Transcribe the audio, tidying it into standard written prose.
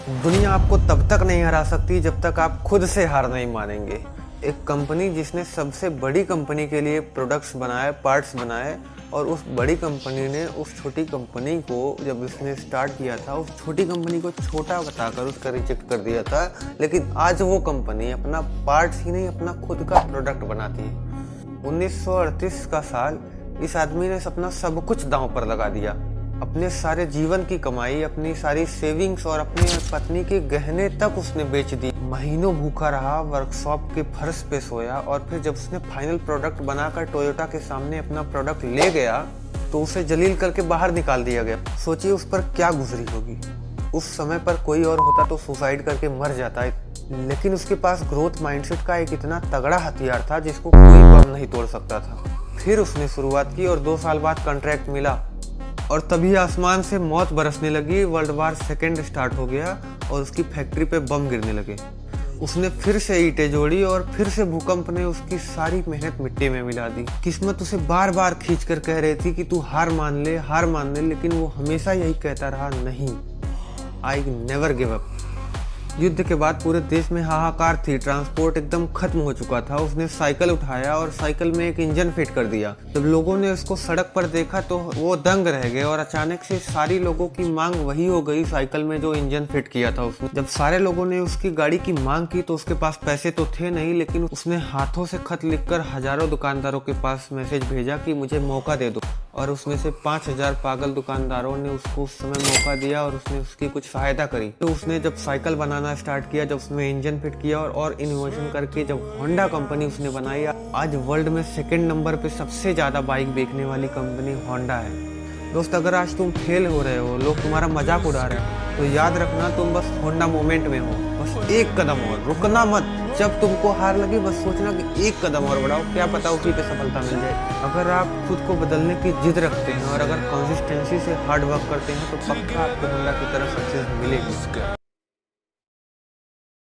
दुनिया आपको तब तक नहीं हरा सकती जब तक आप खुद से हार नहीं मानेंगे। एक कंपनी जिसने सबसे बड़ी कंपनी के लिए प्रोडक्ट्स बनाए, पार्ट्स बनाए, और उस बड़ी कंपनी ने उस छोटी कंपनी को जब इसने स्टार्ट किया था, उस छोटी कंपनी को छोटा बताकर उसका रिजेक्ट कर दिया था। लेकिन आज वो कंपनी अपना पार्ट्स ही नहीं, अपना खुद का प्रोडक्ट बनाती है। 1938 का साल, इस आदमी ने अपना सब कुछ दांव पर लगा दिया। अपने सारे जीवन की कमाई, अपनी सारी सेविंग्स और अपनी पत्नी के गहने तक उसने बेच दी। महीनों भूखा रहा, वर्कशॉप के फर्श पे सोया, और फिर जब उसने फाइनल प्रोडक्ट बनाकर टोयोटा के सामने अपना प्रोडक्ट ले गया तो उसे जलील करके बाहर निकाल दिया गया। सोचिए उस पर क्या गुजरी होगी। उस समय पर कोई और होता तो सुसाइड करके मर जाता है, लेकिन उसके पास ग्रोथ माइंडसेट का एक इतना तगड़ा हथियार था जिसको कोई बम नहीं तोड़ सकता था। फिर उसने शुरुआत की और 2 साल बाद कॉन्ट्रैक्ट मिला, और तभी आसमान से मौत बरसने लगी। वर्ल्ड वार सेकेंड स्टार्ट हो गया और उसकी फैक्ट्री पे बम गिरने लगे। उसने फिर से ईंटें जोड़ी और फिर से भूकंप ने उसकी सारी मेहनत मिट्टी में मिला दी। किस्मत उसे बार बार खींच कर कह रही थी कि तू हार मान ले, हार मान ले, लेकिन वो हमेशा यही कहता रहा, नहीं, आई नेवर गिव अप। युद्ध के बाद पूरे देश में हाहाकार थी, ट्रांसपोर्ट एकदम खत्म हो चुका था। उसने साइकिल उठाया और साइकिल में एक इंजन फिट कर दिया। जब लोगों ने उसको सड़क पर देखा तो वो दंग रह गए, और अचानक से सारी लोगों की मांग वही हो गई साइकिल में जो इंजन फिट किया था उसने। जब सारे लोगों ने उसकी गाड़ी की मांग की तो उसके पास पैसे तो थे नहीं, लेकिन उसने हाथों से खत लिखकर हजारों दुकानदारों के पास मैसेज भेजा कि मुझे मौका दे दो, और उसमें से 5000 पागल दुकानदारों ने उसको उस समय मौका दिया और उसने उसकी कुछ सहायता करी। तो उसने जब साइकिल बनाना स्टार्ट किया, जब उसमें इंजन फिट किया और इनोवेशन करके जब होंडा कंपनी उसने बनाई, आज वर्ल्ड में सेकंड नंबर पे सबसे ज़्यादा बाइक बेचने वाली कंपनी होंडा है। दोस्त, अगर आज तुम फेल हो रहे हो, लोग तुम्हारा मजाक उड़ा रहे हो, तो याद रखना तुम बस होंडा मोमेंट में हो। बस एक कदम और, रुकना मत। जब तुमको हार लगे बस सोचना कि एक कदम और बढ़ाओ, क्या पता उसी पे सफलता मिल जाए। अगर आप खुद को बदलने की जिद रखते हैं और अगर कंसिस्टेंसी से हार्ड वर्क करते हैं तो पक्का आपको होंडा की तरह सक्सेस मिलेगी।